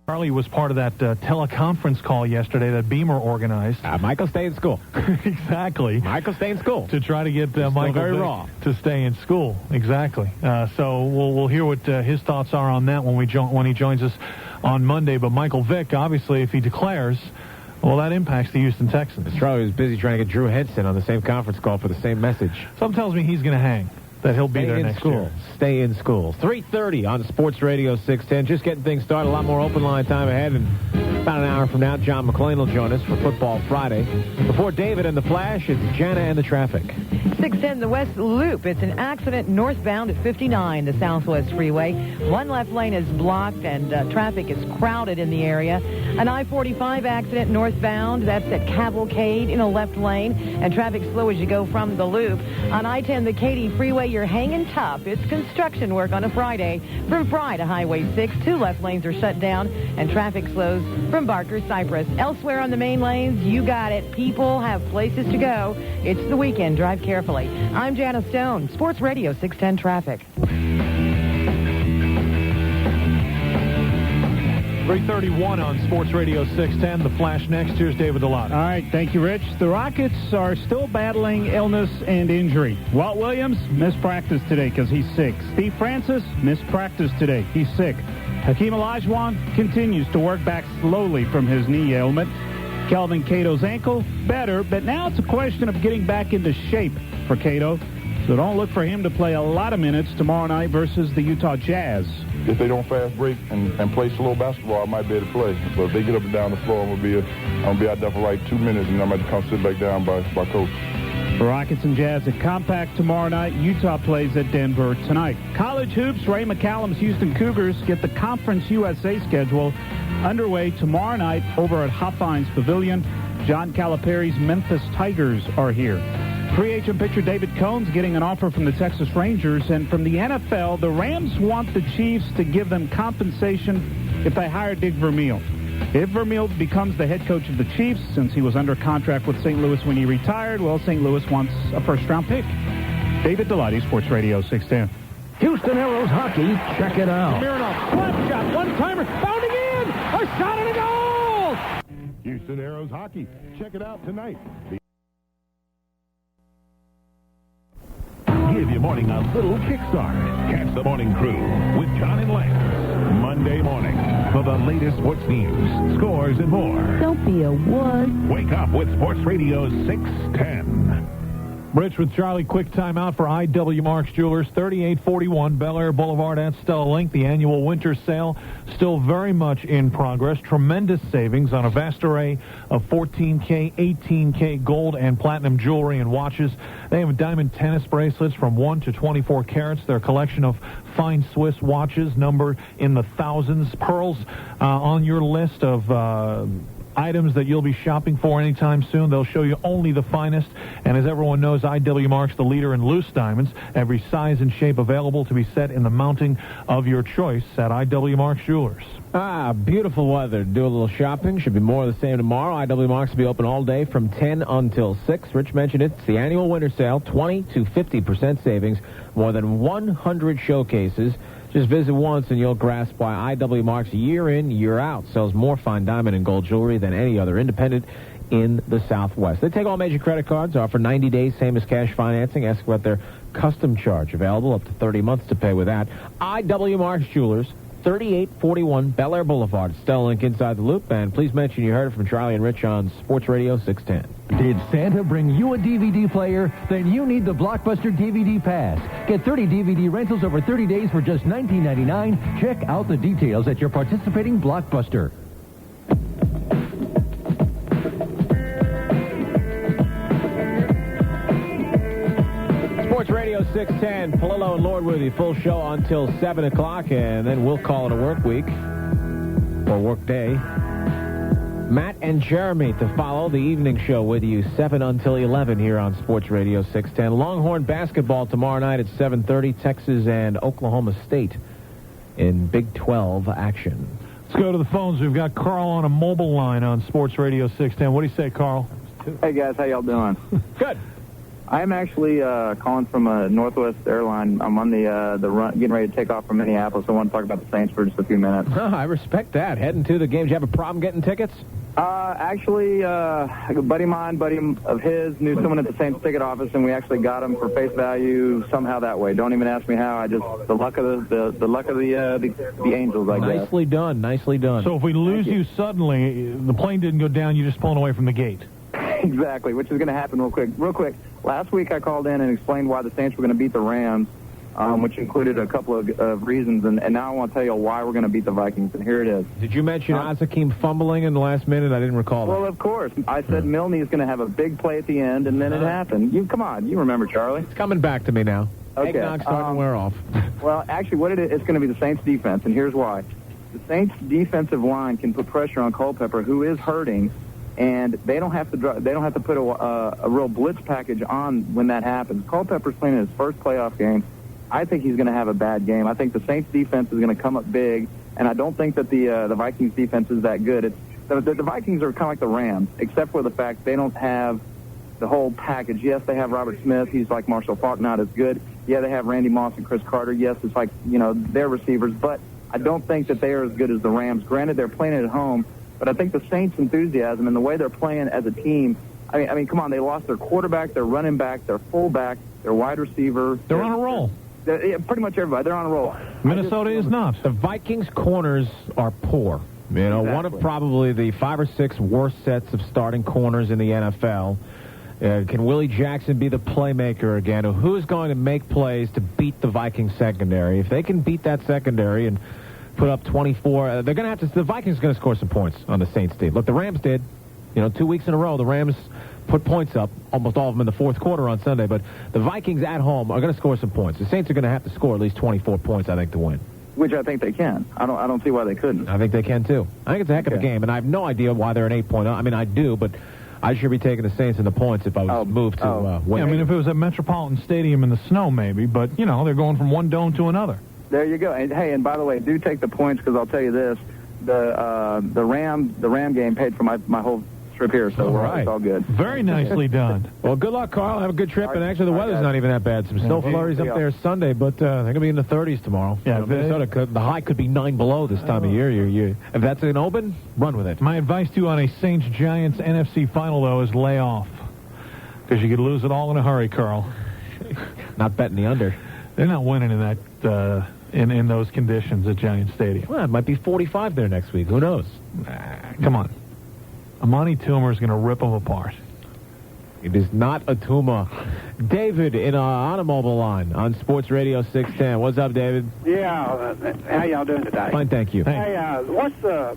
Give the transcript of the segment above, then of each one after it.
Charlie was part of that teleconference call yesterday that Beamer organized. Michael stay in school. Exactly. Michael stay in school. To try to get Michael to stay in school. Exactly. So we'll hear what his thoughts are on that when he joins us on Monday. But Michael Vick, obviously, if he declares, well, that impacts the Houston Texans. Charlie was busy trying to get Drew Henson on the same conference call for the same message. Something tells me he's going to hang. That he'll be there next year. Stay in school. 3:30 on Sports Radio 610. Just getting things started. A lot more open line time ahead. And about an hour from now, John McClain will join us for Football Friday. Before David and the Flash, it's Jana and the traffic. 610, the West Loop. It's an accident northbound at 59, the Southwest Freeway. One left lane is blocked, and traffic is crowded in the area. An I-45 accident northbound. That's at Cavalcade in a left lane, and traffic slow as you go from the loop. On I-10, the Katy Freeway, you're hanging tough. It's construction work on a Friday. From Fry to Highway 6, 2 left lanes are shut down, and traffic slows from Barker Cypress. Elsewhere on the main lanes, you got it. People have places to go. It's the weekend. Drive carefully. I'm Jana Stone, Sports Radio 610 Traffic. 3:31 on Sports Radio 610. The Flash next. Here's David Dalati. All right, thank you, Rich. The Rockets are still battling illness and injury. Walt Williams missed practice today because he's sick. Steve Francis missed practice today. He's sick. Hakeem Olajuwon continues to work back slowly from his knee ailment. Kelvin Cato's ankle, better, but now it's a question of getting back into shape for Cato. So don't look for him to play a lot of minutes tomorrow night versus the Utah Jazz. If they don't fast break and play slow basketball, I might be able to play. But if they get up and down the floor, I'm gonna be out there for like 2 minutes, and I'm going to come sit back down by coach. The Rockets and Jazz at Compact tomorrow night. Utah plays at Denver tonight. College hoops, Ray McCallum's Houston Cougars get the Conference USA schedule underway tomorrow night over at Hopkins Pavilion. John Calipari's Memphis Tigers are here. Free agent pitcher David Cohn's getting an offer from the Texas Rangers, and from the NFL, the Rams want the Chiefs to give them compensation if they hire Dick Vermeil. If Vermeil becomes the head coach of the Chiefs, since he was under contract with St. Louis when he retired, well, St. Louis wants a first-round pick. David Dalati, Sports Radio 610. Houston Aeros hockey, check it out. Mironov, slap shot, one-timer, bounding in, a shot and a goal! Houston Aeros hockey, check it out tonight. Give your morning a little kickstart. Catch the Morning Crew with John and Lance. Monday morning for the latest sports news, scores, and more. Don't be a wuss. Wake up with Sports Radio 610. Rich with Charlie. Quick timeout for I.W. Marks Jewelers, 3841 Bel Air Boulevard at Stella Link. The annual winter sale still very much in progress. Tremendous savings on a vast array of 14K, 18K gold and platinum jewelry and watches. They have diamond tennis bracelets from 1 to 24 carats. Their collection of fine Swiss watches numbered in the thousands. Pearls on your list of items that you'll be shopping for anytime soon. They'll show you only the finest. And as everyone knows, I.W. Marks the leader in loose diamonds. Every size and shape available to be set in the mounting of your choice at I.W. Marks Jewelers. Beautiful weather. Do a little shopping. Should be more of the same tomorrow. I.W. Marks will be open all day from 10 until 6. Rich mentioned it. It's the annual winter sale. 20 to 50% savings. More than 100 showcases. Just visit once and you'll grasp why I.W. Marks year in, year out sells more fine diamond and gold jewelry than any other independent in the Southwest. They take all major credit cards, offer 90 days, same as cash financing. Ask about their custom charge, available up to 30 months to pay with that. I.W. Marks Jewelers, 3841 Bel Air Boulevard, Stella Link inside the loop. And please mention you heard it from Charlie and Rich on Sports Radio 610. Did Santa bring you a DVD player? Then you need the Blockbuster DVD Pass. Get 30 DVD rentals over 30 days for just $19.99. Check out the details at your participating Blockbuster. Sports Radio 610, Pallilo and Lord with you. Full show until 7 o'clock, and then we'll call it a work week or work day. Matt and Jeremy to follow the evening show with you 7 until 11 here on Sports Radio 610. Longhorn basketball tomorrow night at 7:30. Texas and Oklahoma State in Big 12 action. Let's go to the phones. We've got Carl on a mobile line on Sports Radio 610. What do you say, Carl? Hey, guys. How y'all doing? Good. I'm actually calling from a Northwest airline. I'm on the run, getting ready to take off from Minneapolis. I want to talk about the Saints for just a few minutes. Oh, I respect that. Heading to the game. Did you have a problem getting tickets? Actually, a buddy of his knew someone at the Saints ticket office, and we actually got them for face value somehow that way. Don't even ask me how. I just the luck of the Angels, I guess. Nicely done. Nicely done. So if we lose you suddenly, the plane didn't go down. You're just pulling away from the gate. Exactly, which is going to happen real quick. Real quick. Last week I called in and explained why the Saints were going to beat the Rams, which included a couple of reasons, and now I want to tell you why we're going to beat the Vikings, and here it is. Did you mention Azakim fumbling in the last minute? I didn't recall that. Well, of course. I said Milne is going to have a big play at the end, and then it happened. Come on, you remember, Charlie. It's coming back to me now. Okay. Eggnog's starting to wear off. Well, actually, what it is, it's going to be the Saints' defense, and here's why. The Saints' defensive line can put pressure on Culpepper, who is hurting, and they don't have to put a real blitz package on when that happens. Culpepper's playing his first playoff game. I think he's going to have a bad game. I think the Saints defense is going to come up big, and I don't think that the Vikings defense is that good. The Vikings are kind of like the Rams, except for the fact they don't have the whole package. Yes, they have Robert Smith. He's like Marshall Faulk, not as good. Yeah, they have Randy Moss and Chris Carter. Yes, it's like, their receivers, but I don't think that they are as good as the Rams. Granted, they're playing at home, but I think the Saints' enthusiasm and the way they're playing as a team, I mean, come on, they lost their quarterback, their running back, their fullback, their wide receiver. They're on a roll. Pretty much everybody. They're on a roll. Minnesota is not. The Vikings' corners are poor. Exactly. One of probably the 5 or 6 worst sets of starting corners in the NFL. Can Willie Jackson be the playmaker again? Who's going to make plays to beat the Vikings secondary? If they can beat that secondary and put up 24, they're going to have to. The Vikings are going to score some points on the Saints team. Look, the Rams did. 2 weeks in a row, the Rams put points up, almost all of them in the fourth quarter on Sunday. But the Vikings at home are going to score some points. The Saints are going to have to score at least 24 points, I think, to win. Which I think they can. I don't see why they couldn't. I think they can too. I think it's a heck of a game, and I have no idea why they're an 8-point. I mean, I do, but I should be taking the Saints in the points if I was moved to win. Yeah, I mean, if it was at Metropolitan Stadium in the snow, maybe. But they're going from one dome to another. There you go. And hey, and by the way, do take the points, because I'll tell you this: the Ram game paid for my whole trip here, so it's all good. Very nicely done. Well, good luck, Carl. Have a good trip. And actually, the weather's not even that bad. Some snow flurries up there Sunday, but they're going to be in the 30s tomorrow. Yeah, Minnesota, the high could be 9 below this time of year. If that's an open, run with it. My advice to you on a Saints-Giants NFC final, though, is lay off, because you could lose it all in a hurry, Carl. Not betting the under. They're not winning in that in those conditions at Giant Stadium. Well, it might be 45 there next week. Who knows? Come on. Amani Toomer is going to rip them apart. It is not a Tuma. David on a mobile line on Sports Radio 610. What's up, David? Yeah, how y'all doing today? Fine, thank you. Hey, what's the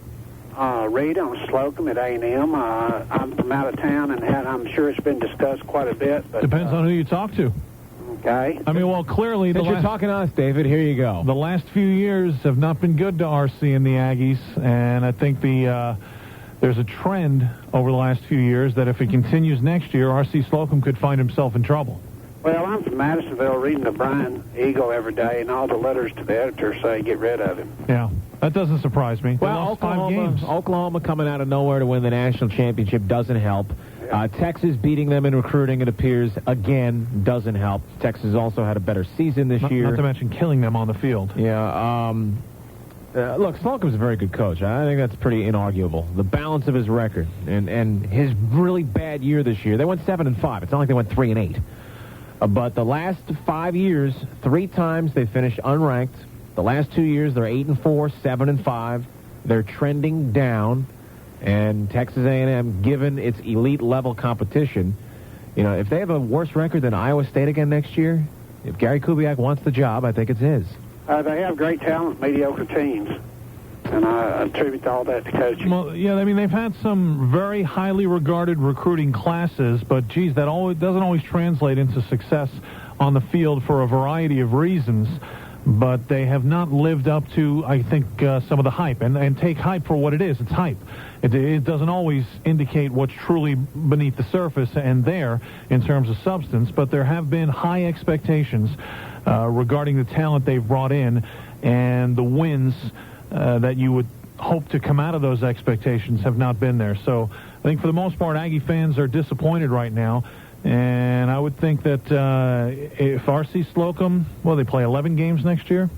rate on Slocum at A&M? I'm from out of town, and I'm sure it's been discussed quite a bit. But, depends on who you talk to. Okay. I mean, well, clearly... Since you're talking to us, David, here you go. The last few years have not been good to RC and the Aggies, and I think there's a trend over the last few years that if it continues next year, R.C. Slocum could find himself in trouble. Well, I'm from Madisonville, reading the Bryan Eagle every day, and all the letters to the editor say get rid of him. Yeah, that doesn't surprise me. Well, Oklahoma coming out of nowhere to win the national championship doesn't help. Yeah. Texas beating them in recruiting, it appears, again, doesn't help. Texas also had a better season this year. Not to mention killing them on the field. Yeah, look, Slocum's a very good coach. I think that's pretty inarguable. The balance of his record and his really bad year this year. They went 7-5. It's not like they went 3-8. But the last 5 years, 3 times they finished unranked. The last 2 years, they're 8-4, 7-5. They're trending down. And Texas A&M, given its elite level competition, if they have a worse record than Iowa State again next year, if Gary Kubiak wants the job, I think it's his. They have great talent, mediocre teams, and I attribute all that to coaching. Well, yeah, I mean, they've had some very highly regarded recruiting classes, but, geez, that doesn't always translate into success on the field for a variety of reasons. But they have not lived up to, I think, some of the hype. And take hype for what it is. It's hype. It doesn't always indicate what's truly beneath the surface and there in terms of substance, but there have been high expectations regarding the talent they've brought in and the wins that you would hope to come out of those expectations have not been there. So I think for the most part, Aggie fans are disappointed right now. And I would think that if R.C. Slocum, they play 11 games next year.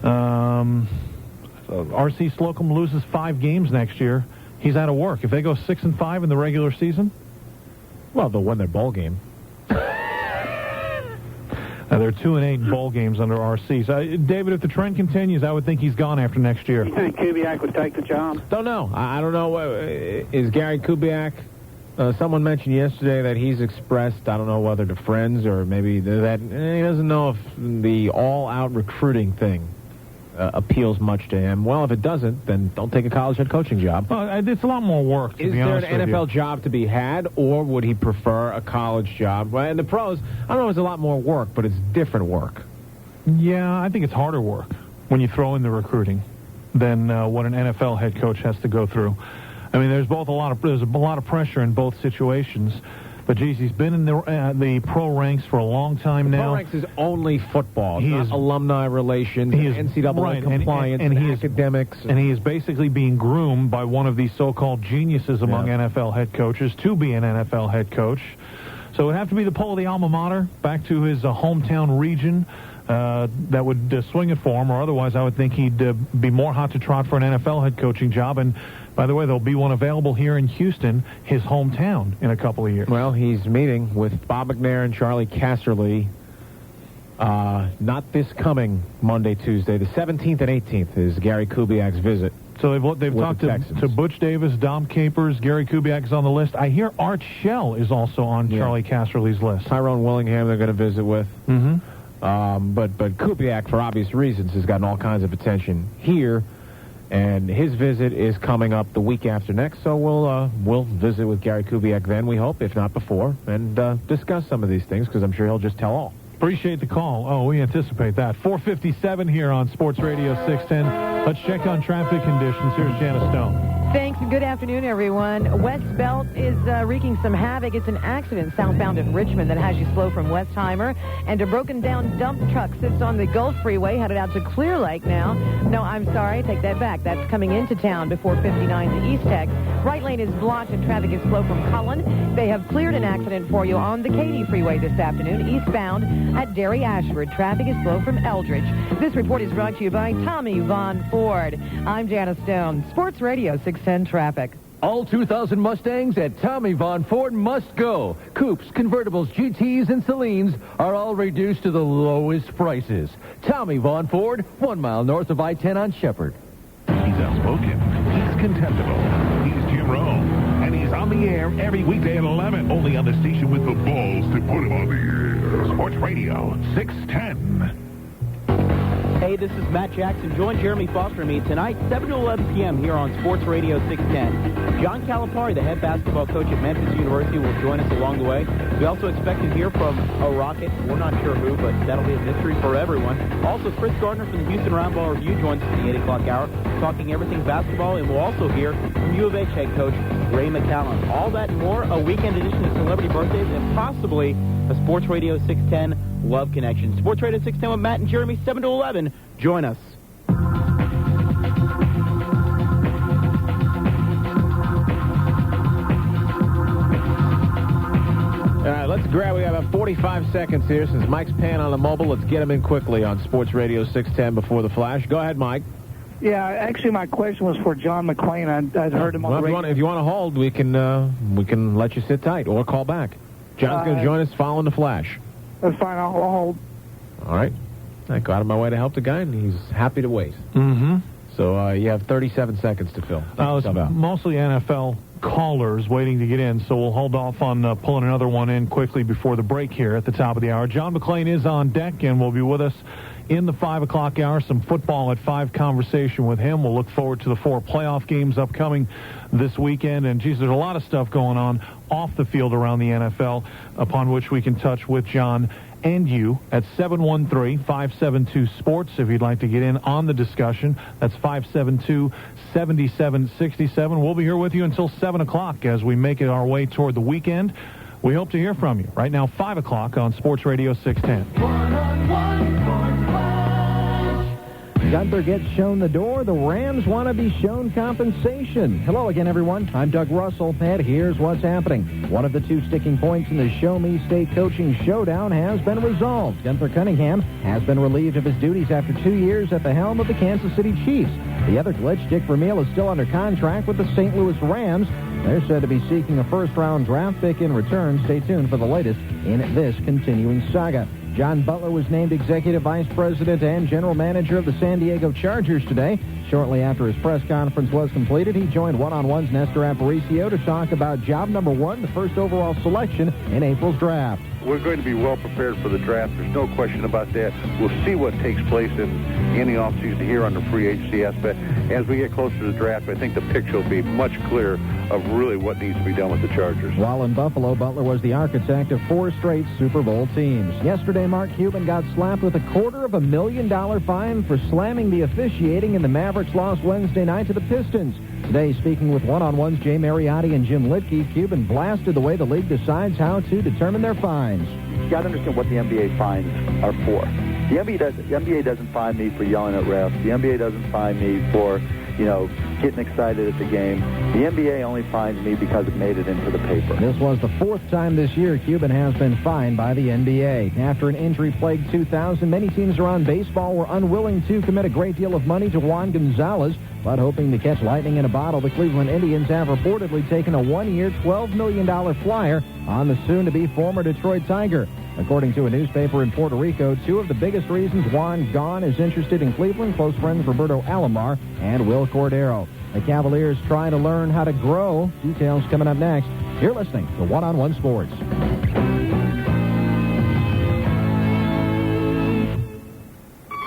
R.C. Slocum loses 5 games next year. He's out of work. If they go 6-5 in the regular season, they'll win their bowl game. They're 2-8 bowl games under R.C. So, David, if the trend continues, I would think he's gone after next year. You think Kubiak would take the job? Don't know. I don't know. Is Gary Kubiak? Someone mentioned yesterday that he's expressed, I don't know whether to friends or maybe that he doesn't know if the all-out recruiting thing appeals much to him. Well, if it doesn't, then don't take a college head coaching job. It's a lot more work, to Is be there honest an with NFL you. job to be had, or would he prefer a college job? Well, and the pros, I don't know, it's a lot more work, but it's different work. Yeah, I think it's harder work when you throw in the recruiting than what an NFL head coach has to go through. I mean, there's a lot of pressure in both situations. But, geez, he's been in the pro ranks for a long time now. Pro ranks is only football. He not is alumni relations, NCAA compliance, and academics. And he is basically being groomed by one of these so-called geniuses among NFL head coaches to be an NFL head coach. So it would have to be the pull of the alma mater back to his hometown region that would swing it for him, or otherwise I would think he'd be more hot to trot for an NFL head coaching job. And by the way, there'll be one available here in Houston, his hometown, in a couple of years. Well, he's meeting with Bob McNair and Charlie Casserly. Not this coming Monday, Tuesday. The 17th and 18th is Gary Kubiak's visit. So they've talked to Butch Davis, Dom Capers, Gary Kubiak is on the list. I hear Art Shell is also on Charlie Casserly's list. Tyrone Willingham they're going to visit with. But Kubiak, for obvious reasons, has gotten all kinds of attention here. And his visit is coming up the week after next, so we'll visit with Gary Kubiak then, we hope, if not before, and discuss some of these things, because I'm sure he'll just tell all. Appreciate the call. Oh, we anticipate that. 4:57 here on Sports Radio 610. Let's check on traffic conditions. Here's Janice Stone. Thanks, and good afternoon, everyone. West Belt is wreaking some havoc. It's an accident southbound at Richmond that has you slow from Westheimer. And a broken-down dump truck sits on the Gulf Freeway, headed out to Clear Lake now. No, I'm sorry, take that back. That's coming into town before 59 to East Tech. Right lane is blocked and traffic is slow from Cullen. They have cleared an accident for you on the Katy Freeway this afternoon, eastbound at Derry Ashford. Traffic is slow from Eldridge. This report is brought to you by Tommy Von Ford. I'm Janice Stone, Sports Radio 610 Traffic. All 2000 Mustangs at Tommy Von Ford must go. Coupes, convertibles, GTs, and Celines are all reduced to the lowest prices. Tommy Von Ford, 1 mile north of I-10 on Shepherd. He's outspoken. He's contemptible. He's Jim Rome. And he's on the air every weekday at 11. Only on the station with the balls to put him on the air. Sports Radio 610. Hey, this is Matt Jackson. Join Jeremy Foster and me tonight, 7 to 11 p.m. here on Sports Radio 610. John Calipari, the head basketball coach at Memphis University, will join us along the way. We also expect to hear from a Rocket. We're not sure who, but that'll be a mystery for everyone. Also, Chris Gardner from the Houston Roundball Review joins us at the 8 o'clock hour, talking everything basketball, and we'll also hear from U of H head coach Ray McCallum. All that and more, a weekend edition of Celebrity Birthdays, and possibly a Sports Radio 610 Love Connection. Sports Radio 610 with Matt and Jeremy, 7 to 11. Join us. All right, let's grab. We have about 45 seconds here since Mike's paying on the mobile. Let's get him in quickly on Sports Radio 610 before the flash. Go ahead, Mike. Yeah, actually, my question was for John McClain. I'd heard him on the radio. If you want to hold, we can let you sit tight or call back. John's going to join us following the flash. That's fine. I'll hold. All right. I go out of my way to help the guy, and he's happy to wait. So you have 37 seconds to fill. It's mostly NFL callers waiting to get in, so we'll hold off on pulling another one in quickly before the break here at the top of the hour. John McClain is on deck and will be with us in the 5 o'clock hour. Some football at 5 conversation with him. We'll look forward to the 4 playoff games upcoming this weekend. And, geez, there's a lot of stuff going on off the field around the NFL upon which we can touch with John and you at 713-572-SPORTS if you'd like to get in on the discussion. That's 572-7767. We'll be here with you until 7 o'clock as we make it our way toward the weekend. We hope to hear from you. Right now, 5 o'clock on Sports Radio 610. OneonOne SportsFlash. Gunther gets shown the door. The Rams want to be shown compensation. Hello again, everyone. I'm Doug Russell, and here's what's happening. One of the two sticking points in the Show Me State coaching showdown has been resolved. Gunther Cunningham has been relieved of his duties after 2 years at the helm of the Kansas City Chiefs. The other glitch, Dick Vermeil, is still under contract with the St. Louis Rams. They're said to be seeking a first-round draft pick in return. Stay tuned for the latest in this continuing saga. John Butler was named Executive Vice President and General Manager of the San Diego Chargers today. Shortly after his press conference was completed, he joined OneonOne's Nestor Aparicio to talk about job number one, the first overall selection in April's draft. We're going to be well prepared for the draft. There's no question about that. We'll see what takes place in the offseason here on the free agency aspect. As we get closer to the draft, I think the picture will be much clearer of really what needs to be done with the Chargers. While in Buffalo, Butler was the architect of 4 straight Super Bowl teams. Yesterday, Mark Cuban got slapped with a $250,000 fine for slamming the officiating in the Mavericks' loss Wednesday night to the Pistons. Today, speaking with OneonOne's Jay Mariotti and Jim Litke, Cuban blasted the way the league decides how to determine their fines. You got to understand what the NBA fines are for. The NBA doesn't fine me for yelling at refs. The NBA doesn't fine me for, getting excited at the game. The NBA only fines me because it made it into the paper. This was the 4th time this year Cuban has been fined by the NBA. After an injury-plagued 2000, many teams around baseball were unwilling to commit a great deal of money to Juan Gonzalez, but hoping to catch lightning in a bottle, the Cleveland Indians have reportedly taken a 1-year, $12 million flyer on the soon-to-be former Detroit Tiger. According to a newspaper in Puerto Rico, 2 of the biggest reasons Juan Gone is interested in Cleveland, close friends Roberto Alomar and Will Cordero. The Cavaliers try to learn how to grow. Details coming up next. You're listening to One-on-One Sports.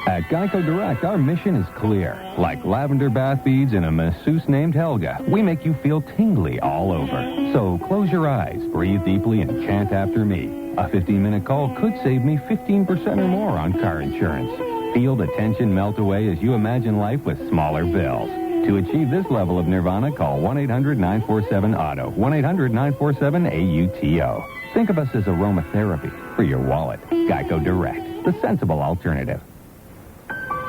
At Geico Direct, our mission is clear. Like lavender bath beads and a masseuse named Helga, we make you feel tingly all over. So close your eyes, breathe deeply, and chant after me. A 15-minute call could save me 15% or more on car insurance. Feel the tension melt away as you imagine life with smaller bills. To achieve this level of nirvana, call 1-800-947-AUTO, 1-800-947-AUTO. Think of us as aromatherapy for your wallet. Geico Direct, the sensible alternative.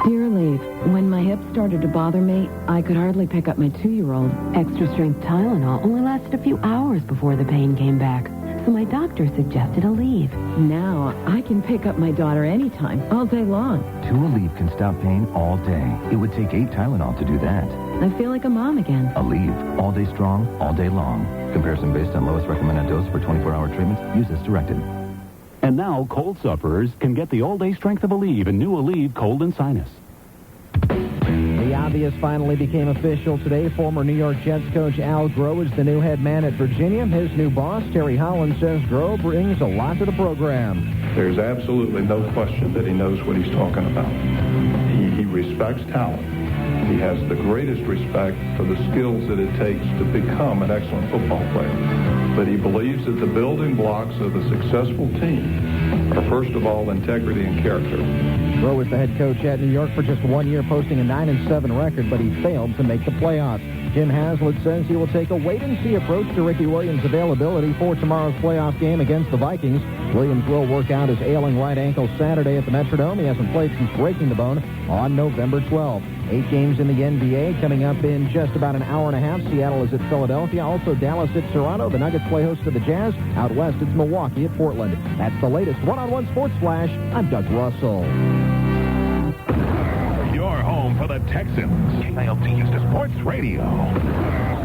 Dear Leaf, when my hip started to bother me, I could hardly pick up my 2-year-old. Extra-strength Tylenol only lasted a few hours before the pain came back. So my doctor suggested Aleve. Now I can pick up my daughter anytime, all day long. 2 Aleve can stop pain all day. It would take 8 Tylenol to do that. I feel like a mom again. Aleve, all day strong, all day long. Comparison based on lowest recommended dose for 24-hour treatment. Use as directed. And now cold sufferers can get the all-day strength of Aleve and new Aleve Cold and Sinus. The obvious finally became official today. Former New York Jets coach Al Groh is the new head man at Virginia. His new boss, Terry Holland, says Groh brings a lot to the program. There's absolutely no question that he knows what he's talking about. He respects talent. He has the greatest respect for the skills that it takes to become an excellent football player. But he believes that the building blocks of a successful team are, first of all, integrity and character. Groh was the head coach at New York for just 1 year, posting a 9-7 record, but he failed to make the playoffs. Jim Haslett says he will take a wait-and-see approach to Ricky Williams' availability for tomorrow's playoff game against the Vikings. Williams will work out his ailing right ankle Saturday at the Metrodome. He hasn't played since breaking the bone on November 12th. 8 games in the NBA coming up in just about an hour and a half. Seattle is at Philadelphia. Also Dallas at Toronto. The Nuggets play host to the Jazz. Out west, it's Milwaukee at Portland. That's the latest One-on-One Sports Flash. I'm Doug Russell. Your home for the Texans. KILT to Sports Radio.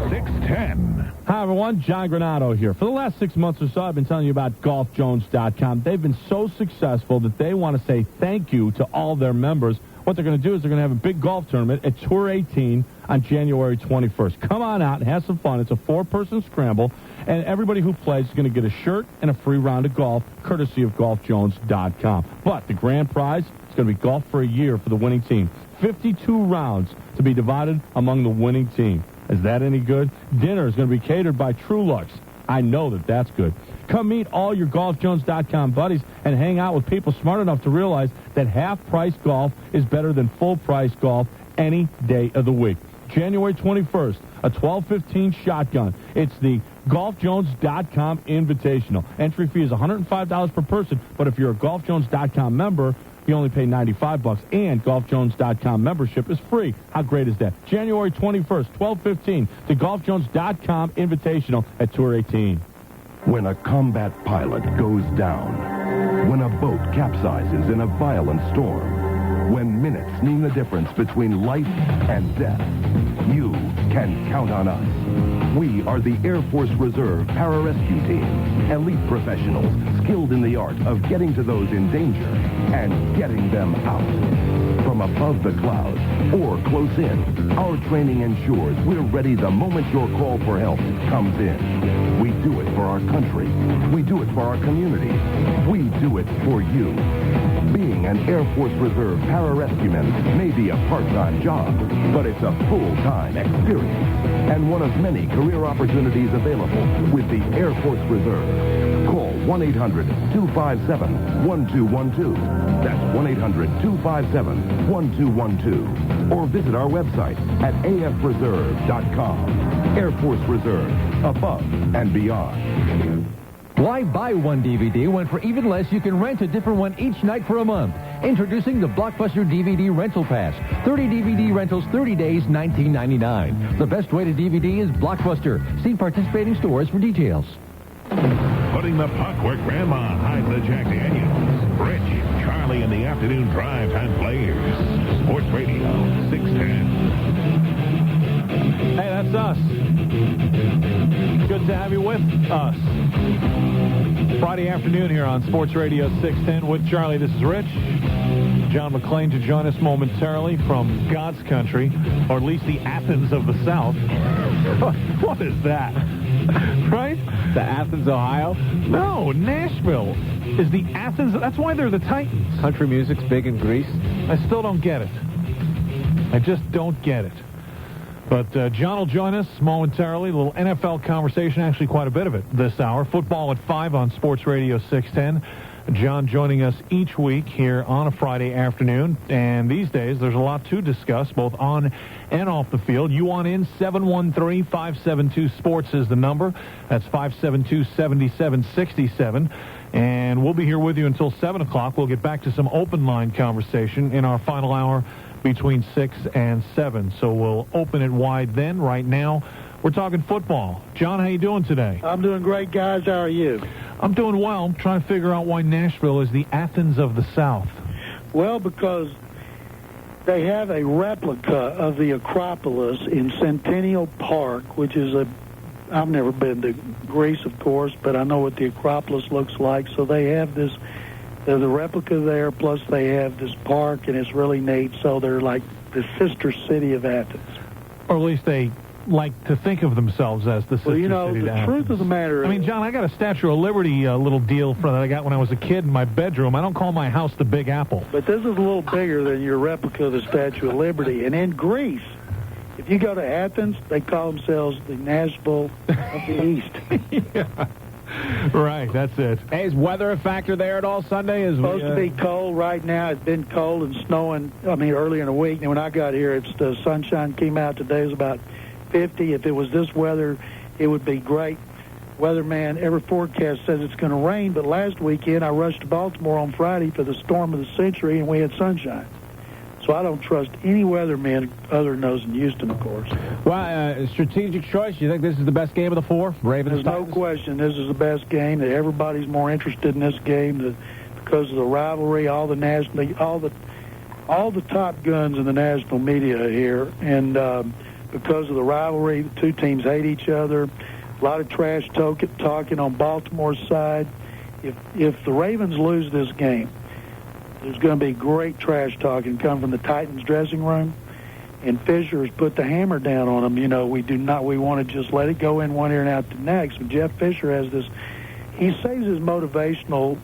610. Hi, everyone. John Granado here. For the last 6 months or so, I've been telling you about GolfJones.com. They've been so successful that they want to say thank you to all their members. What they're going to do is they're going to have a big golf tournament at Tour 18 on January 21st. Come on out and have some fun. It's a 4-person scramble, and everybody who plays is going to get a shirt and a free round of golf, courtesy of GolfJones.com. But the grand prize is going to be golf for a year for the winning team. 52 rounds to be divided among the winning team. Is that any good? Dinner is going to be catered by True Lux. I know that that's good. Come meet all your GolfJones.com buddies and hang out with people smart enough to realize that half-price golf is better than full-price golf any day of the week. January 21st, a 12:15 shotgun. It's the GolfJones.com Invitational. Entry fee is $105 per person, but if you're a GolfJones.com member, you only pay $95, and GolfJones.com membership is free. How great is that? January 21st, 12:15, the GolfJones.com Invitational at Tour 18. When a combat pilot goes down, when a boat capsizes in a violent storm, when minutes mean the difference between life and death, you can count on us. We are the Air Force Reserve Pararescue Team, elite professionals skilled in the art of getting to those in danger and getting them out. From above the clouds or close in, our training ensures we're ready the moment your call for help comes in. We do it for our country. We do it for our community. We do it for you. Being an Air Force Reserve pararescueman may be a part-time job, but it's a full-time experience and one of many career opportunities available with the Air Force Reserve. Call 1-800-257-1212. That's 1-800-257-1212. Or visit our website at afreserve.com. Air Force Reserve, above and beyond. Why buy one DVD when for even less you can rent a different one each night for a month? Introducing the Blockbuster DVD Rental Pass. 30 DVD rentals, 30 days, $19.99. The best way to DVD is Blockbuster. See participating stores for details. Putting the puck where Grandma hides the Jack Daniels. Rich, Charlie in the afternoon drive time players. Sports Radio 610. Hey, that's us. Good to have you with us. Friday afternoon here on Sports Radio 610 with Charlie. This is Rich. John McClain to join us momentarily from God's country, or at least the Athens of the South. What is that? Right? The Athens, Ohio? No, Nashville is the Athens. That's why they're the Titans. Country music's big in Greece. I still don't get it. I just don't get it. But John will join us momentarily. A little NFL conversation, actually quite a bit of it this hour. Football at 5 on Sports Radio 610. John joining us each week here on a Friday afternoon. And these days, there's a lot to discuss, both on and off the field. You want in, 713-572-SPORTS is the number. That's 572-7767. And we'll be here with you until 7 o'clock. We'll get back to some open line conversation in our final hour between 6 and 7. So we'll open it wide then. Right now, we're talking football. John, how you doing today? I'm doing great, guys. How are you? I'm doing well. I'm trying to figure out why Nashville is the Athens of the South. Well, because they have a replica of the Acropolis in Centennial Park, which is I've never been to Greece, of course, but I know what the Acropolis looks like. So they have this, there's a replica there, plus they have this park, and it's really neat. So they're like the sister city of Athens. Or at least they like to think of themselves as the sister city to Athens. The truth of the matter is... I mean, John, I got a Statue of Liberty little deal that I got when I was a kid in my bedroom. I don't call my house the Big Apple. But this is a little bigger than your replica of the Statue of Liberty. And in Greece, if you go to Athens, they call themselves the Nashville of the East. Yeah. Right, that's it. Hey, is weather a factor there at all Sunday? It's supposed to be cold right now. It's been cold and snowing, earlier in the week. And when I got here, the sunshine came out today. It was about 50. If it was this weather, it would be great. Weatherman, every forecast says it's going to rain, but last weekend I rushed to Baltimore on Friday for the storm of the century, and we had sunshine. So I don't trust any weatherman other than those in Houston, of course. Well, strategic choice. You think this is the best game of the four? Ravens. There's no question this is the best game. That everybody's more interested in this game because of the rivalry. All the top guns in the national media are here, and because of the rivalry, the two teams hate each other. A lot of trash talking on Baltimore's side. If the Ravens lose this game, there's going to be great trash talking come from the Titans dressing room, and Fisher has put the hammer down on them. We want to just let it go in one ear and out the next. But Jeff Fisher has this. He saves his motivational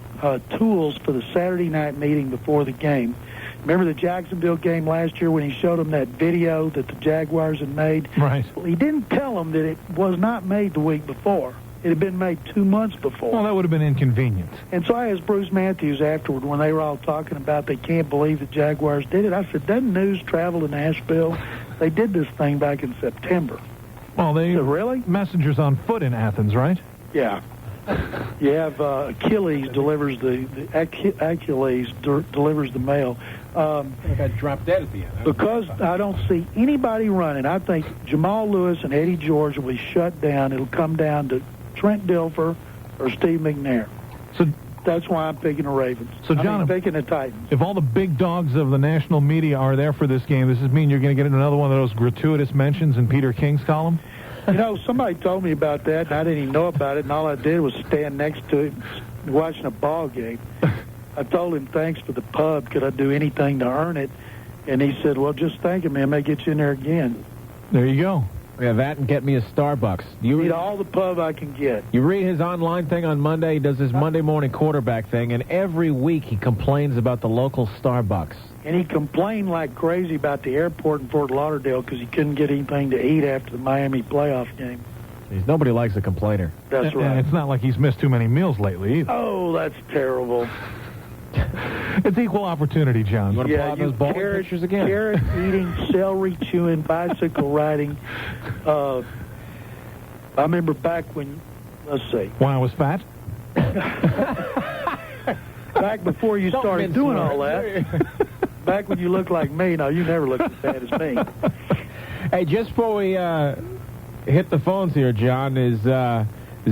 tools for the Saturday night meeting before the game. Remember the Jacksonville game last year when he showed them that video that the Jaguars had made? Right. Well, he didn't tell them that it was not made the week before. It had been made 2 months before. Well, that would have been inconvenient. And so I asked Bruce Matthews afterward when they were all talking about they can't believe the Jaguars did it. I said, doesn't news travel to Nashville? They did this thing back in September. Well, really? Messengers on foot in Athens, right? Yeah. You have Achilles delivers Achilles delivers the mail. I got dropped dead at the end. Because I don't see anybody running. I think Jamal Lewis and Eddie George will be shut down. It'll come down to Trent Dilfer or Steve McNair. So that's why I'm picking the Ravens. So, John, I'm picking the Titans. If all the big dogs of the national media are there for this game, does this mean you're going to get another one of those gratuitous mentions in Peter King's column? You know, somebody told me about that, and I didn't even know about it, and all I did was stand next to him watching a ball game. I told him, thanks for the pub. Could I do anything to earn it? And he said, well, just thank him, man. May get you in there again. There you go. Yeah, that and get me a Starbucks. You need all the pub I can get. You read his online thing on Monday. He does his Monday morning quarterback thing, and every week he complains about the local Starbucks. And he complained like crazy about the airport in Fort Lauderdale because he couldn't get anything to eat after the Miami playoff game. Nobody likes a complainer. That's right. And it's not like he's missed too many meals lately either. Oh, that's terrible. It's equal opportunity, John. You want to pull out those bowling pictures again? Carrot eating, celery chewing, bicycle riding. I remember back when, let's see. When I was fat? Back before you started doing all that. Back when you looked like me. No, you never looked as bad as me. Hey, just before we hit the phones here, John, is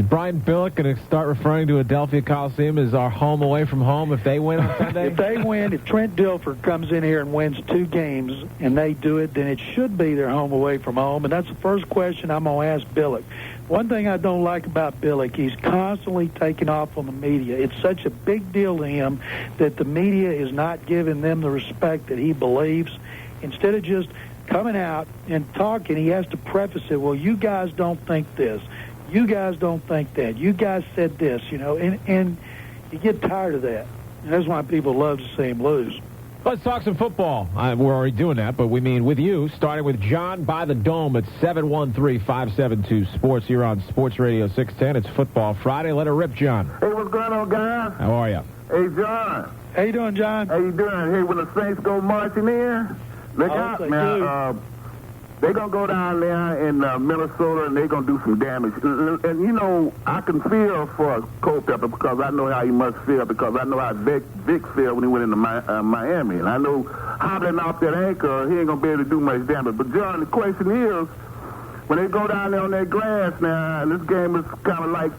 Brian Billick going to start referring to Adelphia Coliseum as our home away from home if they win on Sunday? If they win, if Trent Dilfer comes in here and wins 2 games and they do it, then it should be their home away from home. And that's the first question I'm going to ask Billick. One thing I don't like about Billick, he's constantly taking off on the media. It's such a big deal to him that the media is not giving them the respect that he believes. Instead of just coming out and talking, he has to preface it, well, you guys don't think this. You guys don't think that. You guys said this, you know, and you get tired of that. And that's why people love to see him lose. Let's talk some football. We're already doing that, but we mean with you, starting with John by the Dome at 713-572-SPORTS here on Sports Radio 610. It's Football Friday. Let it rip, John. Hey, what's going on, guys? How are you? Hey, John. How you doing, John? How you doing? Hey, when the Saints go marching in, look out, man. They're going to go down there in Minnesota, and they're going to do some damage. And, you know, I can feel for Culpepper because I know how he must feel because I know how Vic felt when he went into Miami. And I know hobbling off that anchor, he ain't going to be able to do much damage. But, John, the question is, when they go down there on that grass now, and this game is kind of like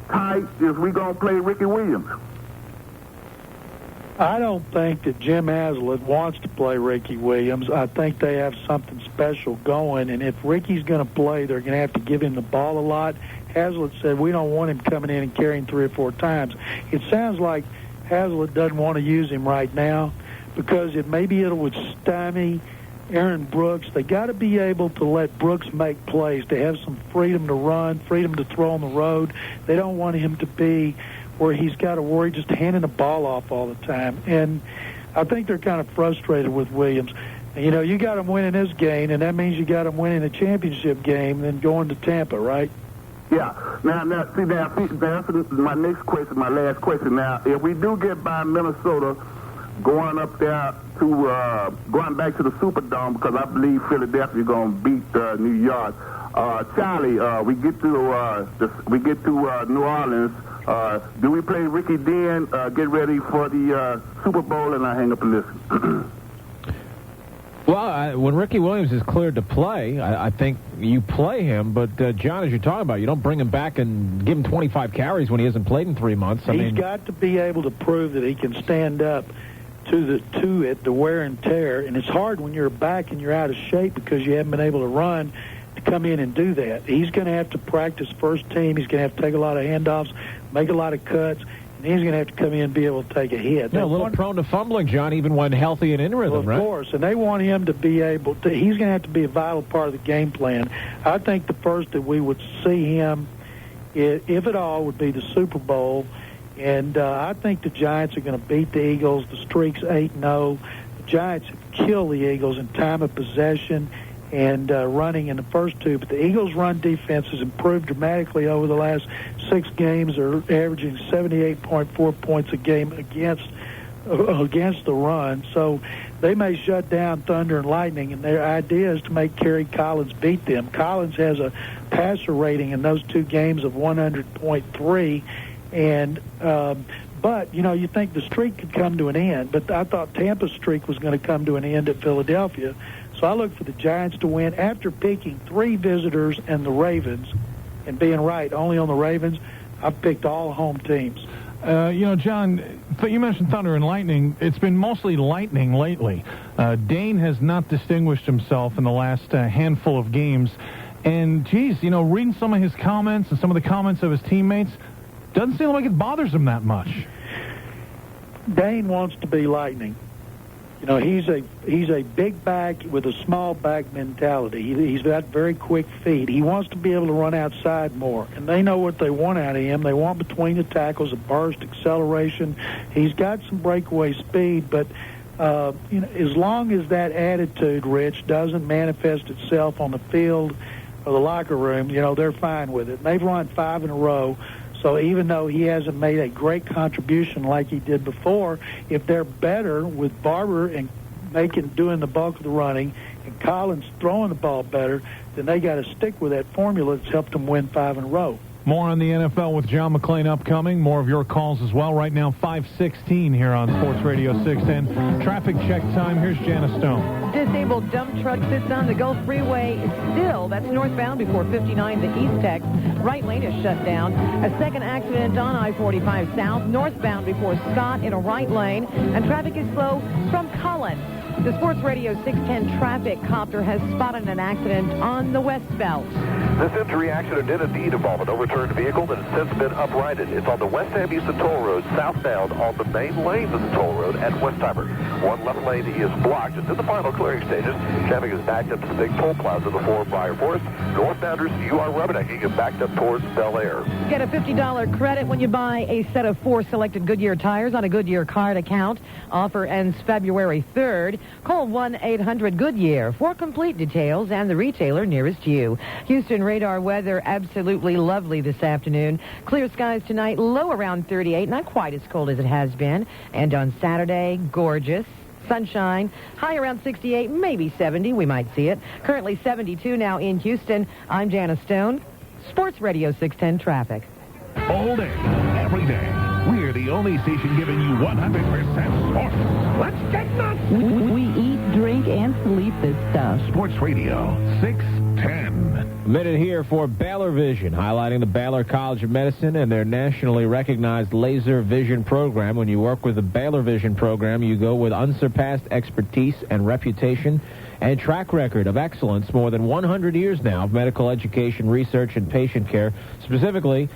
tight, is we going to play Ricky Williams? I don't think that Jim Haslett wants to play Ricky Williams. I think they have something special going, and if Ricky's going to play, they're going to have to give him the ball a lot. Haslett said, we don't want him coming in and carrying 3 or 4 times. It sounds like Haslett doesn't want to use him right now because maybe it would stymie Aaron Brooks. They got to be able to let Brooks make plays, to have some freedom to run, freedom to throw on the road. They don't want him to be where he's got to worry just handing the ball off all the time. And I think they're kind of frustrated with Williams. And, you know, you got him winning this game, and that means you got him winning a championship game and then going to Tampa, right? Yeah. Now, that's my next question, my last question. Now, if we do get by Minnesota going up there to going back to the Superdome, because I believe Philadelphia is going to beat New York. Charlie, we get to New Orleans. Do we play Ricky Den, get ready for the Super Bowl, and I hang up and listen? Well, when Ricky Williams is cleared to play, I think you play him. But, John, as you're talking about, you don't bring him back and give him 25 carries when he hasn't played in 3 months. He's got to be able to prove that he can stand up to the wear and tear. And it's hard when you're back and you're out of shape because you haven't been able to run to come in and do that. He's going to have to practice first team. He's going to have to take a lot of handoffs, make a lot of cuts, and he's going to have to come in and be able to take a hit. Yeah, a little prone to fumbling, John, even when healthy and in rhythm, right? Of course, and they want him to be able to. He's going to have to be a vital part of the game plan. I think the first that we would see him, if at all, would be the Super Bowl. And I think the Giants are going to beat the Eagles. The streak's 8-0. The Giants have killed the Eagles in time of possession and running in the first 2. But the Eagles' run defense has improved dramatically over the last 6 games. They're averaging 78.4 points a game against against the run. So they may shut down Thunder and Lightning, and their idea is to make Kerry Collins beat them. Collins has a passer rating in those two games of 100.3, and but, you know, you think the streak could come to an end, but I thought Tampa's streak was going to come to an end at Philadelphia. So I look for the Giants to win. After picking 3 visitors and the Ravens, and being right only on the Ravens, I've picked all home teams. You know, John, you mentioned Thunder and Lightning. It's been mostly Lightning lately. Dane has not distinguished himself in the last handful of games. And, geez, you know, reading some of his comments and some of the comments of his teammates, doesn't seem like it bothers him that much. Dane wants to be Lightning. You know, he's a big back with a small back mentality. He's got very quick feet. He wants to be able to run outside more, and they know what they want out of him. They want between the tackles, a burst, acceleration. He's got some breakaway speed, but you know, as long as that attitude, Rich, doesn't manifest itself on the field or the locker room, you know, they're fine with it. And they've run 5 in a row. So even though he hasn't made a great contribution like he did before, if they're better with Barber and doing the bulk of the running and Collins throwing the ball better, then they got to stick with that formula that's helped them win 5 in a row. More on the NFL with John McClain upcoming. More of your calls as well. Right now, 5:16 here on Sports Radio 610. Traffic check time. Here's Janice Stone. Disabled dump truck sits on the Gulf Freeway. Still, that's northbound before 59, the East Tex. Right lane is shut down. A second accident on I-45 south, northbound before Scott in a right lane. And traffic is slow from Cullen. The Sports Radio 610 traffic copter has spotted an accident on the West Belt. This injury accident did indeed involve an overturned vehicle that has since been uprighted. It's on the West Ham Houston Toll Road, southbound on the main lanes of the toll road at Westheimer. One left lane is blocked. It's in the final clearing stages. Traffic is backed up to the big toll plaza before Briar Forest. Northbounders, you are rubbernecking and backed up towards Bel Air. Get a $50 credit when you buy a set of 4 selected Goodyear tires on a Goodyear card account. Offer ends February 3rd. Call 1-800-GOODYEAR for complete details and the retailer nearest you. Houston radar weather absolutely lovely this afternoon. Clear skies tonight, low around 38, not quite as cold as it has been. And on Saturday, gorgeous. Sunshine, high around 68, maybe 70. We might see it. Currently 72 now in Houston. I'm Janice Stone. Sports Radio 610 traffic. All day, every day. We're the only station giving you 100% sports. Let's get nuts. We eat, drink, and sleep this stuff. Sports Radio 610. A minute here for Baylor Vision, highlighting the Baylor College of Medicine and their nationally recognized laser vision program. When you work with the Baylor Vision program, you go with unsurpassed expertise and reputation and track record of excellence. More than 100 years now of medical education, research, and patient care, specifically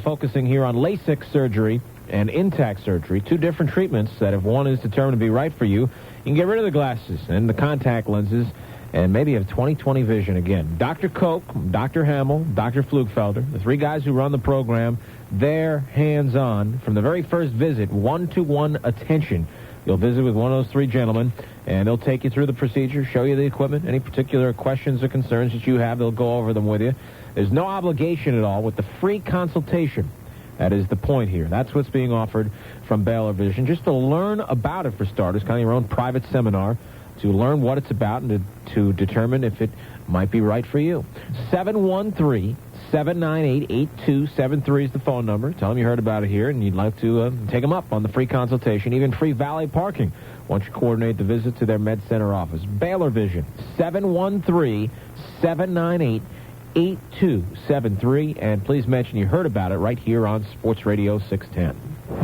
focusing here on LASIK surgery and intact surgery, 2 different treatments that if one is determined to be right for you, you can get rid of the glasses and the contact lenses and maybe have 20/20 vision again. Dr. Koch, Dr. Hamill, Dr. Flugfelder, the 3 guys who run the program, they're hands-on from the very first visit, 1-to-1 attention. You'll visit with one of those 3 gentlemen, and they'll take you through the procedure, show you the equipment, any particular questions or concerns that you have, they'll go over them with you. There's no obligation at all with the free consultation. That is the point here. That's what's being offered from Baylor Vision. Just to learn about it for starters, kind of your own private seminar, to learn what it's about and to determine if it might be right for you. 713-798-8273 is the phone number. Tell them you heard about it here and you'd like to take them up on the free consultation, even free valet parking once you coordinate the visit to their Med Center office. Baylor Vision, 713-798-8273, and please mention you heard about it right here on Sports Radio 610.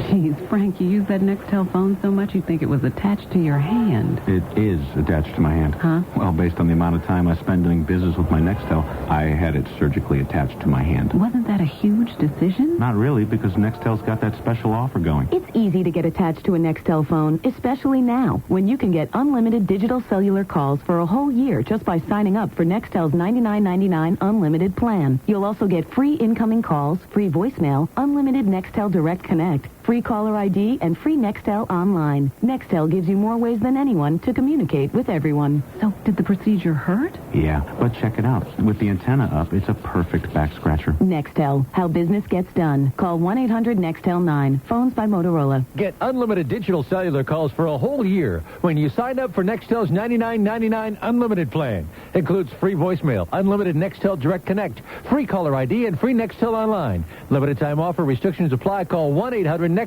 Geez, Frank, you use that Nextel phone so much you'd think it was attached to your hand. It is attached to my hand. Huh? Well, based on the amount of time I spend doing business with my Nextel, I had it surgically attached to my hand. Wasn't that a huge decision? Not really, because Nextel's got that special offer going. It's easy to get attached to a Nextel phone, especially now, when you can get unlimited digital cellular calls for a whole year just by signing up for Nextel's $99.99 unlimited plan. You'll also get free incoming calls, free voicemail, unlimited Nextel Direct Connect, free caller ID, and free Nextel online. Nextel gives you more ways than anyone to communicate with everyone. So, did the procedure hurt? Yeah, but check it out. With the antenna up, it's a perfect back scratcher. Nextel, how business gets done. Call 1-800-NEXTEL-9. Phones by Motorola. Get unlimited digital cellular calls for a whole year when you sign up for Nextel's $99.99 unlimited plan. Includes free voicemail, unlimited Nextel Direct Connect, free caller ID, and free Nextel Online. Limited time offer. Restrictions apply. Call 1-800-NEXTEL-9.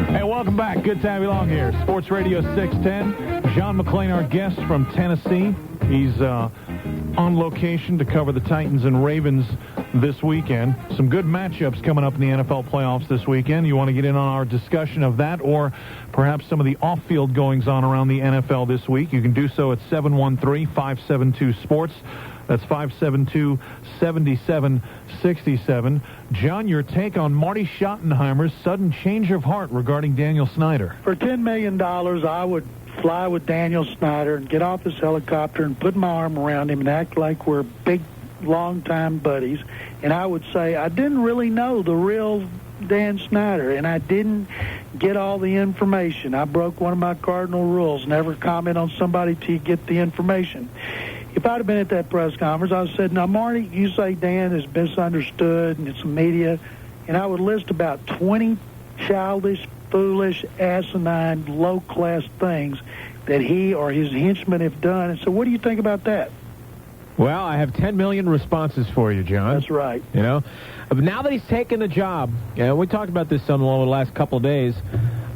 Hey, welcome back. Good to have you along here. Sports Radio 610. John McClain, our guest from Tennessee. He's on location to cover the Titans and Ravens this weekend. Some good matchups coming up in the NFL playoffs this weekend. You want to get in on our discussion of that or perhaps some of the off-field goings-on around the NFL this week? You can do so at 713-572-SPORTS. That's 572-7767. John, your take on Marty Schottenheimer's sudden change of heart regarding Daniel Snyder. For $10 million, I would fly with Daniel Snyder and get off his helicopter and put my arm around him and act like we're big, long-time buddies. And I would say I didn't really know the real Dan Snyder, and I didn't get all the information. I broke one of my cardinal rules, never comment on somebody till you get the information. If I'd have been at that press conference, I would have said, now, Marty, you say Dan is misunderstood and it's media, and I would list about 20 childish, foolish, asinine, low-class things that he or his henchmen have done. And so what do you think about that? Well, I have 10 million responses for you, John. That's right. You know, now that he's taken the job, we talked about this some over the last couple of days.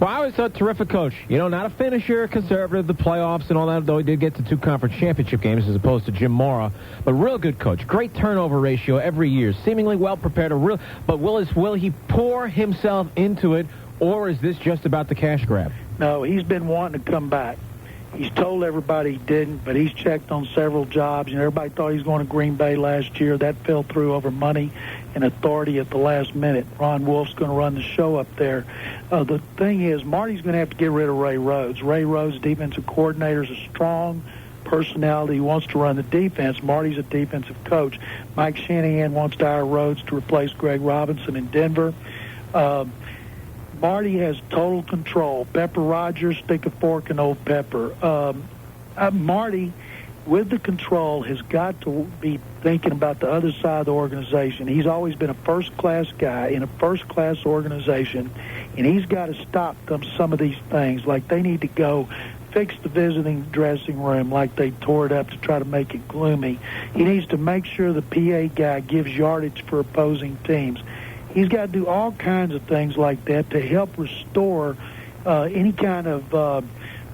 Well, I always thought terrific coach. You know, not a finisher, conservative, the playoffs and all that, though he did get to 2 conference championship games as opposed to Jim Mora. But real good coach. Great turnover ratio every year. Seemingly well prepared. But will he pour himself into it, or is this just about the cash grab? No, he's been wanting to come back. He's told everybody he didn't, but he's checked on several jobs. You know, everybody thought he was going to Green Bay last year. That fell through over money and authority at the last minute. Ron Wolf's going to run the show up there. The thing is, Marty's going to have to get rid of Ray Rhodes. Ray Rhodes, defensive coordinator, is a strong personality. He wants to run the defense. Marty's a defensive coach. Mike Shanahan wants to hire Rhodes to replace Greg Robinson in Denver. Marty has total control. Pepper Rogers, stick a fork in old Pepper. Marty, with the control, has got to be thinking about the other side of the organization. He's always been a first-class guy in a first-class organization, and he's got to stop some of these things. Like they need to go fix the visiting dressing room like they tore it up to try to make it gloomy. He needs to make sure the PA guy gives yardage for opposing teams. He's got to do all kinds of things like that to help restore any kind of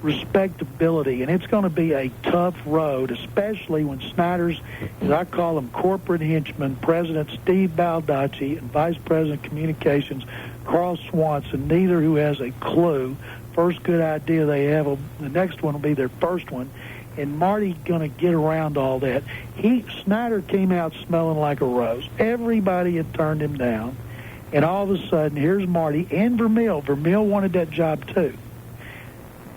respectability. And it's going to be a tough road, especially when Snyder's, as I call them, corporate henchmen, President Steve Baldacci and Vice President Communications Carl Swanson, neither who has a clue. First good idea they have, the next one will be their first one. And Marty's going to get around all that. Snyder came out smelling like a rose. Everybody had turned him down. And all of a sudden, here's Marty and Vermeil. Vermeil wanted that job, too.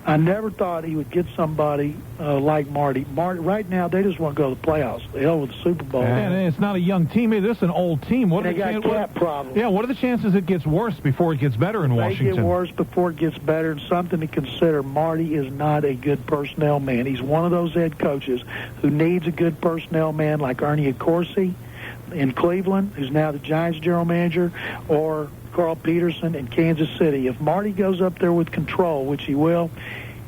I never thought he would get somebody like Marty. Right now, they just want to go to the playoffs. The hell with the Super Bowl. And it's not a young team. This is an old team. They got cap problems. Yeah, what are the chances it gets worse before it gets better in Washington? They get worse before it gets better, and something to consider. Marty is not a good personnel man. He's one of those head coaches who needs a good personnel man like Ernie Accorsi in Cleveland, who's now the Giants general manager, or Carl Peterson in Kansas City. If Marty goes up there with control, which he will,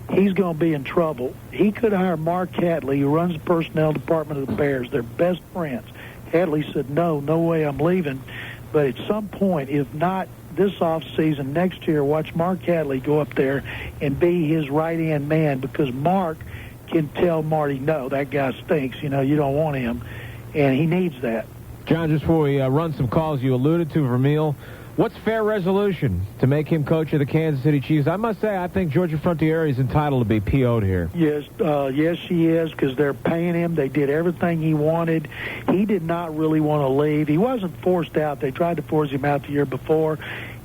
he's going to be in trouble. He could hire Mark Hatley, who runs the personnel department of the Bears. They're best friends. Hatley said, no way I'm leaving. But at some point, if not this offseason, next year, watch Mark Hatley go up there and be his right-hand man, because Mark can tell Marty, no, that guy stinks. You know, you don't want him. And he needs that. John, just before we run some calls, you alluded to Vermeil. What's fair resolution to make him coach of the Kansas City Chiefs? I must say, I think Georgia Frontiere is entitled to be PO'd here. Yes, she is, because they're paying him. They did everything he wanted. He did not really want to leave. He wasn't forced out. They tried to force him out the year before.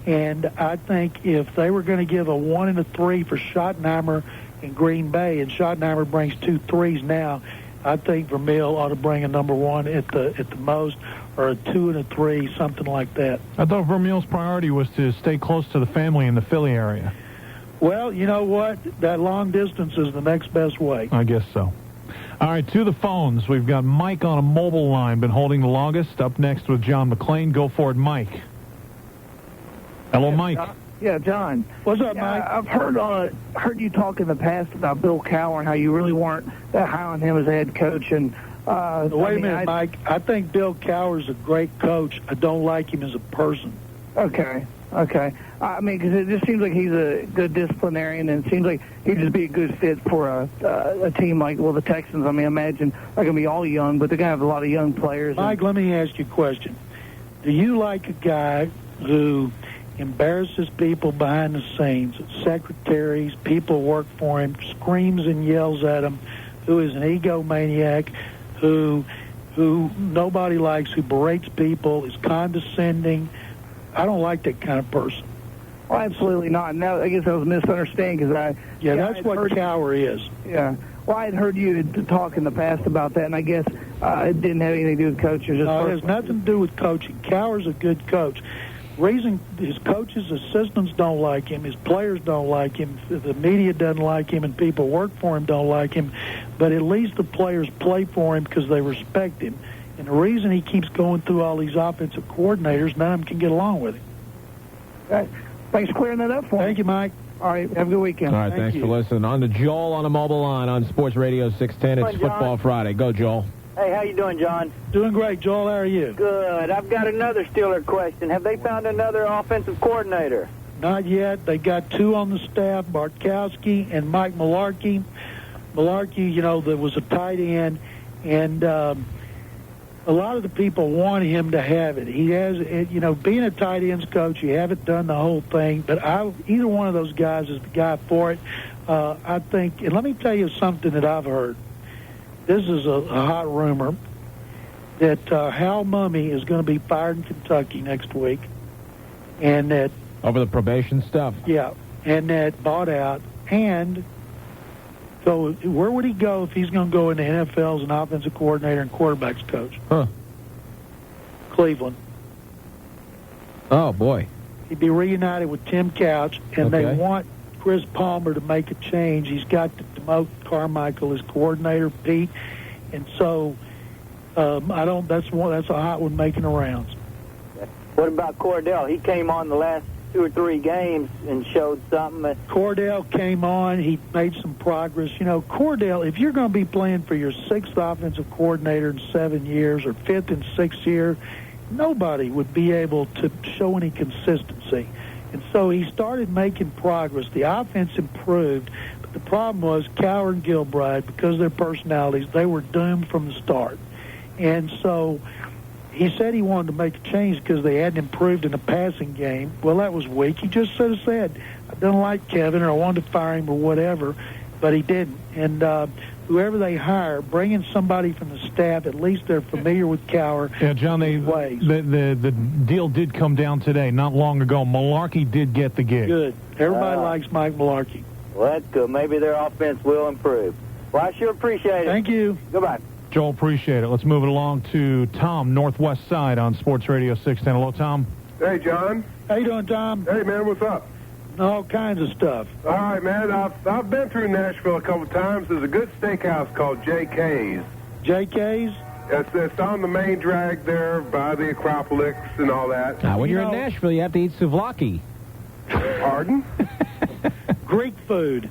And I think if they were going to give a 1 and a 3 for Schottenheimer in Green Bay, and Schottenheimer brings 2 threes now, I think Vermeil ought to bring a number 1 at the most, or a 2 and a 3, something like that. I thought Vermeil's priority was to stay close to the family in the Philly area. Well, you know what? That long distance is the next best way. I guess so. All right, to the phones. We've got Mike on a mobile line, been holding the longest. Up next with John McClain. Go for it, Mike. Hello, Mike. Yeah, John. What's up, Mike? I've heard you talk in the past about Bill Cowher and how you really weren't that high on him as a head coach. And wait a minute, Mike. I think Bill Cowher's a great coach. I don't like him as a person. Okay. I mean, because it just seems like he's a good disciplinarian, and it seems like he'd just be a good fit for a team like, the Texans. I mean, imagine they're going to be all young, but they're going to have a lot of young players. Mike, let me ask you a question. Do you like a guy who embarrasses people behind the scenes, secretaries, people work for him, screams and yells at him, who is an egomaniac, who nobody likes, who berates people, is condescending? I don't like that kind of person. Well, absolutely not. Now, I guess I was misunderstanding because that's what Cowher is. Yeah. Well, I had heard you talk in the past about that, and I guess it didn't have anything to do with coaching. No, it has nothing to do with coaching. Cowher's a good coach. Reason his coaches, assistants don't like him, his players don't like him, the media doesn't like him, and people work for him don't like him, but at least the players play for him because they respect him. And the reason he keeps going through all these offensive coordinators, none of them can get along with him. Thanks for clearing that up for me. Thank you, Mike. All right, have a good weekend. All right, thanks for listening. On to Joel on a mobile line on Sports Radio 610. It's Football Friday. Go, Joel. Hey, how you doing, John? Doing great, Joel. How are you? Good. I've got another Steeler question. Have they found another offensive coordinator? Not yet. They got 2 on the staff, Bartkowski and Mike Mularkey. Mularkey, there was a tight end, and a lot of the people want him to have it. He has, being a tight ends coach, you haven't done the whole thing, but either one of those guys is the guy for it. I think, and let me tell you something that I've heard. This is a hot rumor that Hal Mumme is going to be fired in Kentucky next week, and that over the probation stuff. Yeah, and that bought out. And so, where would he go if he's going to go in the NFL as an offensive coordinator and quarterbacks coach? Cleveland. Oh boy. He'd be reunited with Tim Couch, and they want Chris Palmer to make a change. He's got to demote Carmichael as coordinator, Pete, and so that's a hot one making the rounds. What about Cordell? He came on the last 2 or 3 games and showed something. Cordell came on. He made some progress. Cordell, if you're going to be playing for your 6th offensive coordinator in 7 years or 5th and 6th year, nobody would be able to show any consistency. And so he started making progress. The offense improved, but the problem was Cowher and Gilbride, because of their personalities, they were doomed from the start. And so he said he wanted to make a change because they hadn't improved in the passing game. Well, that was weak. He just should have said, I don't like Kevin, or I wanted to fire him, or whatever, but he didn't. And whoever they hire, bringing somebody from the staff, at least they're familiar with Cowher. Yeah, John, the deal did come down today, not long ago. Mularkey did get the gig. Good. Everybody likes Mike Mularkey. Well, that's good. Maybe their offense will improve. Well, I sure appreciate it. Thank you. Goodbye. Joel, appreciate it. Let's move it along to Tom, Northwest Side on Sports Radio 610. Hello, Tom. Hey, John. How you doing, Tom? Hey, man, what's up? All kinds of stuff. All right, man. I've been through Nashville a couple of times. There's a good steakhouse called J.K.'s. J.K.'s? It's on the main drag there by the Acropolis and all that. Now, when you're in Nashville, you have to eat souvlaki. Pardon? Greek food.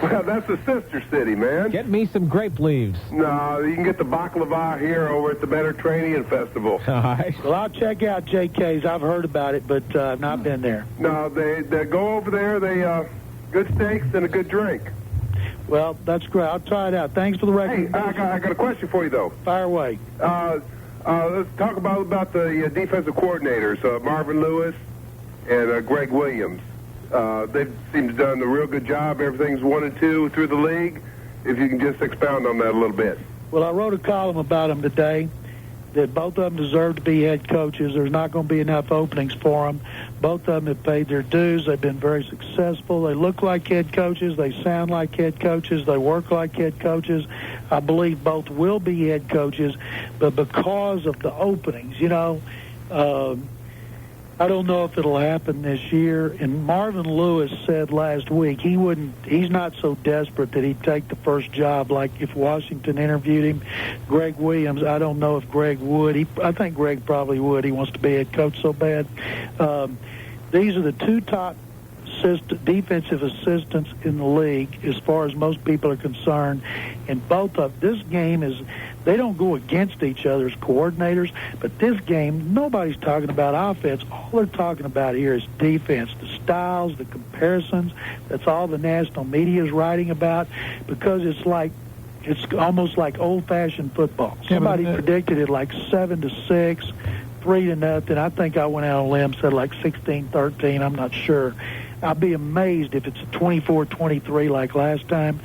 Well, that's a sister city, man. Get me some grape leaves. No, you can get the baklava here over at the Mediterranean Festival. All right. Well, I'll check out J.K.'s. I've heard about it, but I've not been there. No, they go over there. They good steaks and a good drink. Well, that's great. I'll try it out. Thanks for the recommendation. Hey, I got a question for you, though. Fire away. Let's talk about the defensive coordinators, Marvin Lewis and Greg Williams. They seem to have done a real good job. Everything's 1 and 2 through the league. If you can just expound on that a little bit. Well, I wrote a column about them today, that both of them deserve to be head coaches. There's not going to be enough openings for them. Both of them have paid their dues. They've been very successful. They look like head coaches. They sound like head coaches. They work like head coaches. I believe both will be head coaches, but because of the openings, I don't know if it'll happen this year. And Marvin Lewis said last week he's not so desperate that he'd take the first job like if Washington interviewed him. Greg Williams, I don't know if Greg would. I think Greg probably would. He wants to be head coach so bad. These are the two top defensive assistants in the league as far as most people are concerned. And both of this game they don't go against each other's coordinators, but this game, nobody's talking about offense. All they're talking about here is defense, the styles, the comparisons. That's all the national media is writing about because it's almost like old-fashioned football. Somebody predicted it like 7-6, 3-0. I think I went out on a limb, said like 16-13. I'm not sure. I'd be amazed if it's a 24-23 like last time.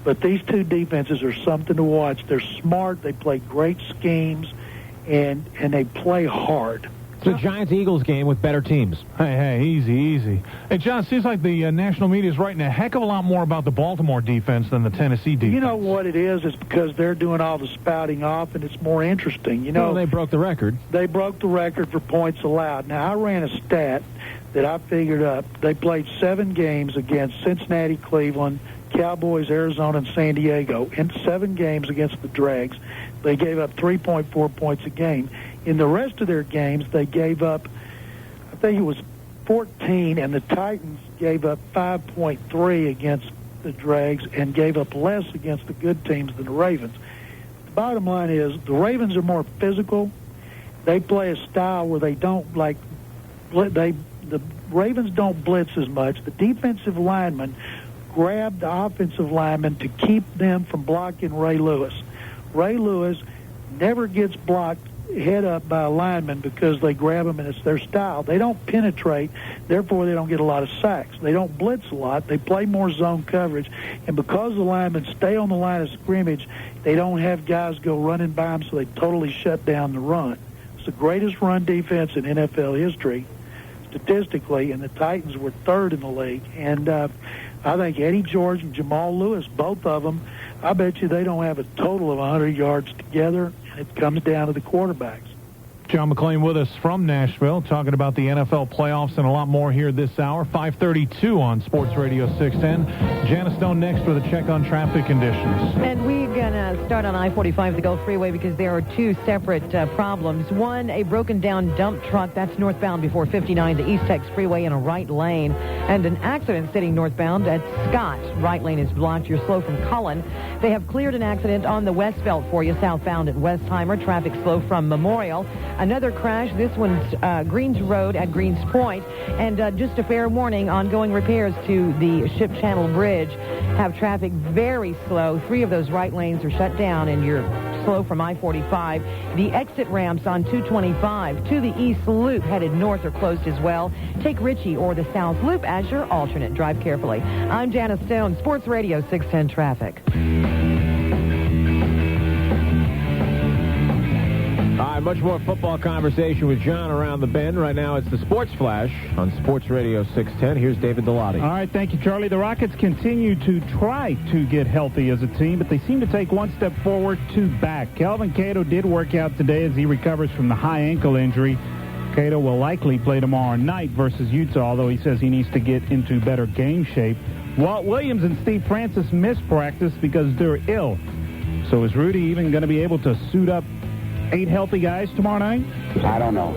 But these two defenses are something to watch. They're smart. They play great schemes, and they play hard. It's a Giants-Eagles game with better teams. Hey, easy. Hey, John, it seems like the national media is writing a heck of a lot more about the Baltimore defense than the Tennessee defense. You know what it is? It's because they're doing all the spouting off, and it's more interesting. Well, they broke the record. They broke the record for points allowed. Now, I ran a stat that I figured up. They played 7 games against Cincinnati, Cleveland, Cowboys, Arizona, and San Diego. In 7 games against the Drags, they gave up 3.4 points a game. In the rest of their games, they gave up, I think it was 14, and the Titans gave up 5.3 against the Drags and gave up less against the good teams than the Ravens. The bottom line is the Ravens are more physical. They play a style where they don't the Ravens don't blitz as much. The defensive linemen grab the offensive linemen to keep them from blocking Ray Lewis. Ray Lewis never gets blocked head up by a lineman because they grab him and it's their style. They don't penetrate, therefore they don't get a lot of sacks. They don't blitz a lot. They play more zone coverage, and because the linemen stay on the line of scrimmage, they don't have guys go running by them, so they totally shut down the run. It's the greatest run defense in NFL history statistically, and the Titans were 3rd in the league. And I think Eddie George and Jamal Lewis, both of them, I bet you they don't have a total of 100 yards together, and it comes down to the quarterbacks. John McClain with us from Nashville, talking about the NFL playoffs and a lot more here this hour. 5:32 on Sports Radio 610. Janice Stone next with a check on traffic conditions. And we're going to start on I-45, the Gulf Freeway, because there are 2 separate problems. One, a broken-down dump truck. That's northbound before 59, the East Tex Freeway in a right lane. And an accident sitting northbound at Scott. Right lane is blocked. You're slow from Cullen. They have cleared an accident on the West Belt for you, southbound at Westheimer. Traffic slow from Memorial. Another crash, this one's Greens Road at Greens Point. And just a fair warning, ongoing repairs to the Ship Channel Bridge have traffic very slow. 3 of those right lanes are shut down, and you're slow from I-45. The exit ramps on 225 to the East Loop headed north are closed as well. Take Ritchie or the South Loop as your alternate. Drive carefully. I'm Janice Stone, Sports Radio 610 Traffic. All right, much more football conversation with John around the bend. Right now it's the Sports Flash on Sports Radio 610. Here's David Dalati. All right, thank you, Charlie. The Rockets continue to try to get healthy as a team, but they seem to take 1 step forward, 2 back. Kelvin Cato did work out today as he recovers from the high ankle injury. Cato will likely play tomorrow night versus Utah, although he says he needs to get into better game shape. Walt Williams and Steve Francis missed practice because they're ill. So is Rudy even going to be able to suit up 8 healthy guys tomorrow night? I don't know.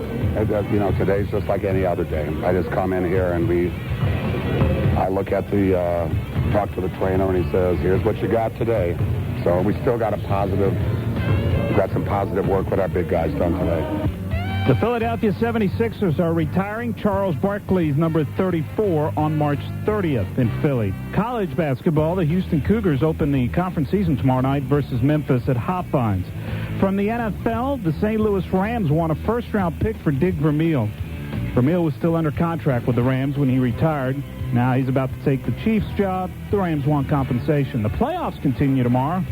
Today's just like any other day. I just come in here and I look at talk to the trainer, and he says, here's what you got today. So we still got some positive work with our big guys done today. The Philadelphia 76ers are retiring Charles Barkley's number 34 on March 30th in Philly. College basketball, the Houston Cougars open the conference season tomorrow night versus Memphis at Hopkins. From the NFL, the St. Louis Rams won a first-round pick for Dick Vermeil. Vermeil was still under contract with the Rams when he retired. Now he's about to take the Chiefs' job. The Rams want compensation. The playoffs continue tomorrow.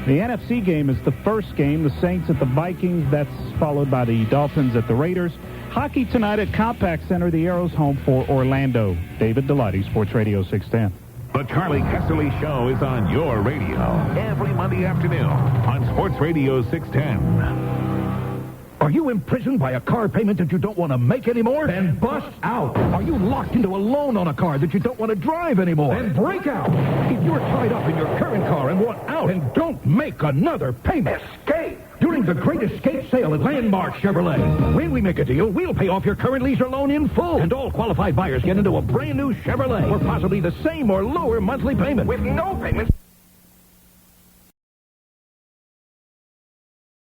The NFC game is the first game, the Saints at the Vikings. That's followed by the Dolphins at the Raiders. Hockey tonight at Compaq Center. The Arrows home for Orlando. David Dalati, Sports Radio 610. The Charlie Kesserly Show is on your radio every Monday afternoon on Sports Radio 610. Are you imprisoned by a car payment that you don't want to make anymore? Then bust out. Are you locked into a loan on a car that you don't want to drive anymore? Then break out. If you're tied up in your current car and want out, then don't make another payment. Escape. During the Great Escape Sale at Landmark Chevrolet. When we make a deal, we'll pay off your current lease or loan in full. And all qualified buyers get into a brand new Chevrolet for possibly the same or lower monthly payment. With no payments.